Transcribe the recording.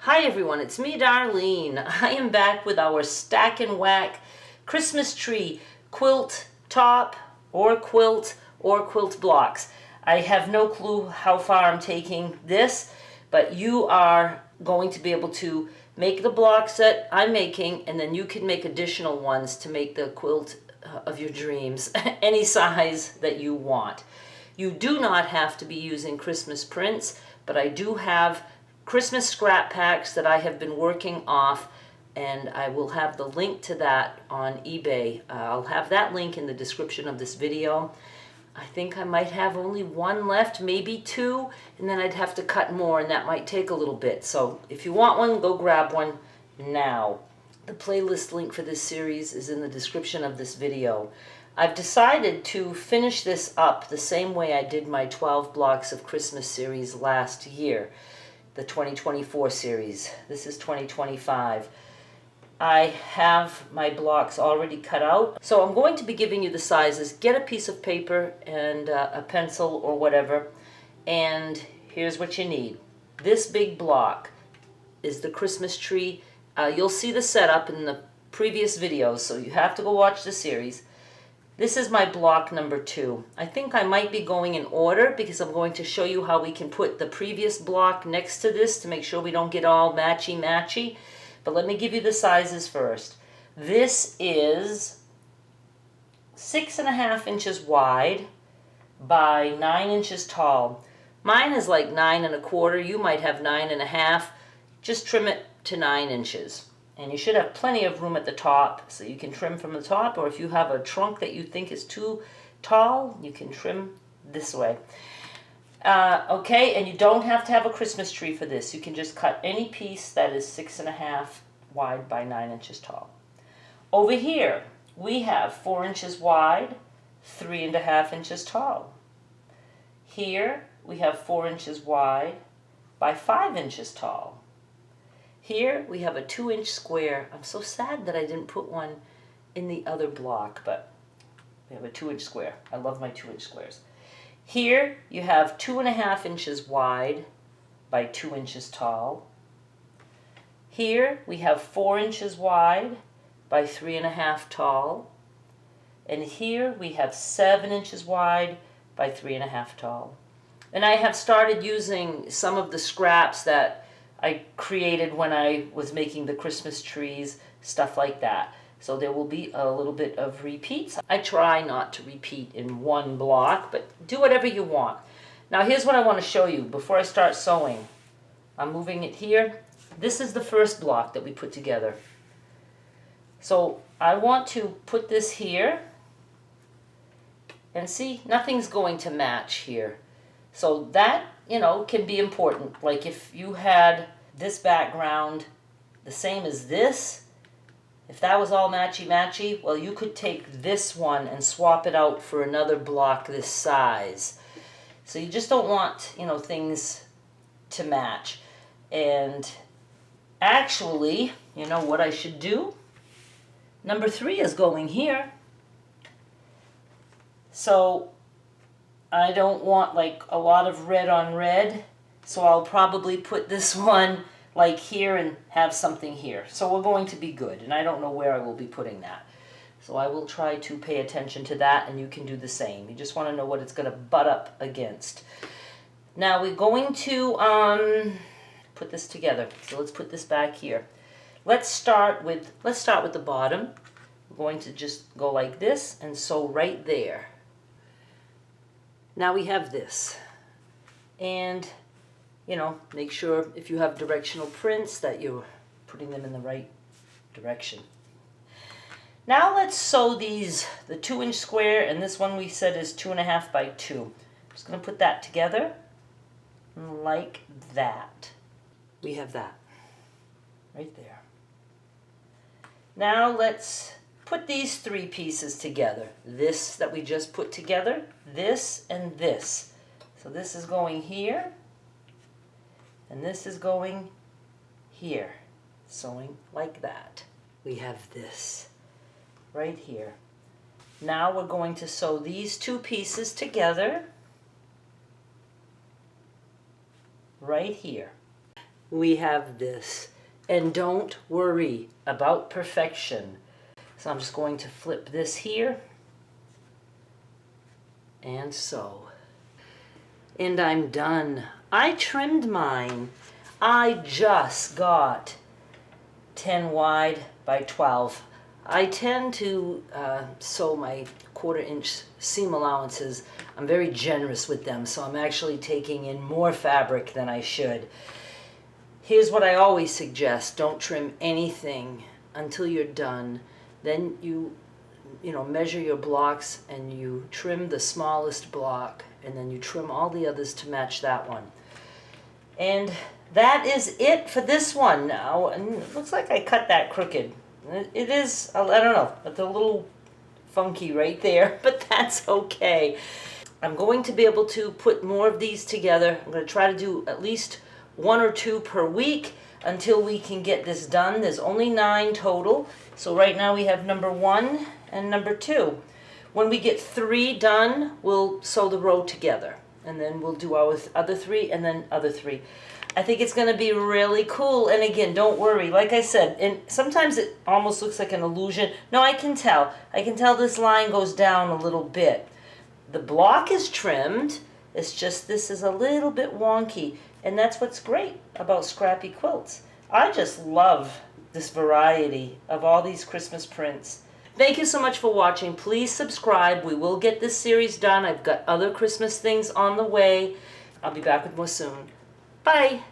Hi everyone, it's me Darlene. I am back with our Stack and Whack Christmas tree quilt top or quilt blocks. I have no clue how far I'm taking this, but you are going to be able to make the blocks that I'm making, and then you can make additional ones to make the quilt of your dreams, any size that you want. You do not have to be using Christmas prints, but I do have Christmas scrap packs that I have been working off, and I will have the link to that on eBay. I'll have that link in the description of this video. I think I might have only one left, maybe two, and then I'd have to cut more, and that might take a little bit. So if you want one, go grab one now. The playlist link for this series is in the description of this video. I've decided to finish this up the same way I did my 12 blocks of Christmas series last year. The 2024 series. This is 2025. I have my blocks already cut out, so I'm going to be giving you the sizes. Get a piece of paper and a pencil or whatever, and here's what you need. This big block is the Christmas tree. You'll see the setup in the previous videos, so you have to go watch the series. This is my block number 2. I think I might be going in order because I'm going to show you how we can put the previous block next to this to make sure we don't get all matchy-matchy. But let me give you the sizes first. This is 6.5 inches wide by 9 inches tall. Mine is like 9 1/4. You might have 9 1/2. Just trim it to 9 inches. And you should have plenty of room at the top, so you can trim from the top, or if you have a trunk that you think is too tall, you can trim this way. Okay, and you don't have to have a Christmas tree for this. You can just cut any piece that is 6.5 wide by 9 inches tall. Over here, we have 4 inches wide, 3.5 inches tall. Here, we have 4 inches wide by 5 inches tall. Here we have a 2-inch square. I'm so sad that I didn't put one in the other block, but we have a 2-inch square. I love my 2-inch squares. Here you have 2.5 inches wide by 2 inches tall. Here we have 4 inches wide by 3.5 tall. And here we have 7 inches wide by 3.5 tall. And I have started using some of the scraps that I created when I was making the Christmas trees, stuff like that. So there will be a little bit of repeats. I try not to repeat in one block, but do whatever you want. Now here's what I want to show you before I start sewing. I'm moving it here. This is the first block that we put together. So I want to put this here, and see, nothing's going to match here. So that, you know, can be important. Like if you had this background the same as this, if that was all matchy-matchy, well, you could take this one and swap it out for another block this size. So you just don't want, you know, things to match. And actually, you know what I should do? Number 3 is going here. So I don't want like a lot of red on red, so I'll probably put this one like here and have something here. So we're going to be good, and I don't know where I will be putting that. So I will try to pay attention to that, and you can do the same. You just want to know what it's going to butt up against. Now we're going to put this together. So let's put this back here. Let's start with the bottom. We're going to just go like this and sew right there. Now we have this, and you know, make sure if you have directional prints that you're putting them in the right direction. Now let's sew these, the 2-inch square, and this one we said is 2.5 by 2. I'm just going to put that together like that. We have that right there. Now let's put these 3 pieces together. This that we just put together, this and this. So this is going here, and this is going here. Sewing like that. We have this right here. Now we're going to sew these 2 pieces together right here. we have this. And don't worry about perfection. So I'm just going to flip this here. And so. And I'm done. I trimmed mine. I just got 10 wide by 12. I tend to sew my 1/4 inch seam allowances. I'm very generous with them, so I'm actually taking in more fabric than I should. Here's what I always suggest. Don't trim anything until you're done. Then you measure your blocks and you trim the smallest block, and then you trim all the others to match that one. And that is it for this one now. And it looks like I cut that crooked. It is, I don't know, it's a little funky right there, but that's okay. I'm going to be able to put more of these together. I'm going to try to do at least 1 or 2 per week until we can get this done. There's only 9 total. So right now we have number 1 and number 2. When we get 3 done, we'll sew the row together. And then we'll do our other 3 and then other 3. I think it's going to be really cool. And again, don't worry. Like I said, and sometimes it almost looks like an illusion. No, I can tell. I can tell this line goes down a little bit. The block is trimmed. It's just this is a little bit wonky. And that's what's great about Scrappy quilts. I just love this variety of all these Christmas prints. Thank you so much for watching. Please subscribe. We will get this series done. I've got other Christmas things on the way. I'll be back with more soon. Bye.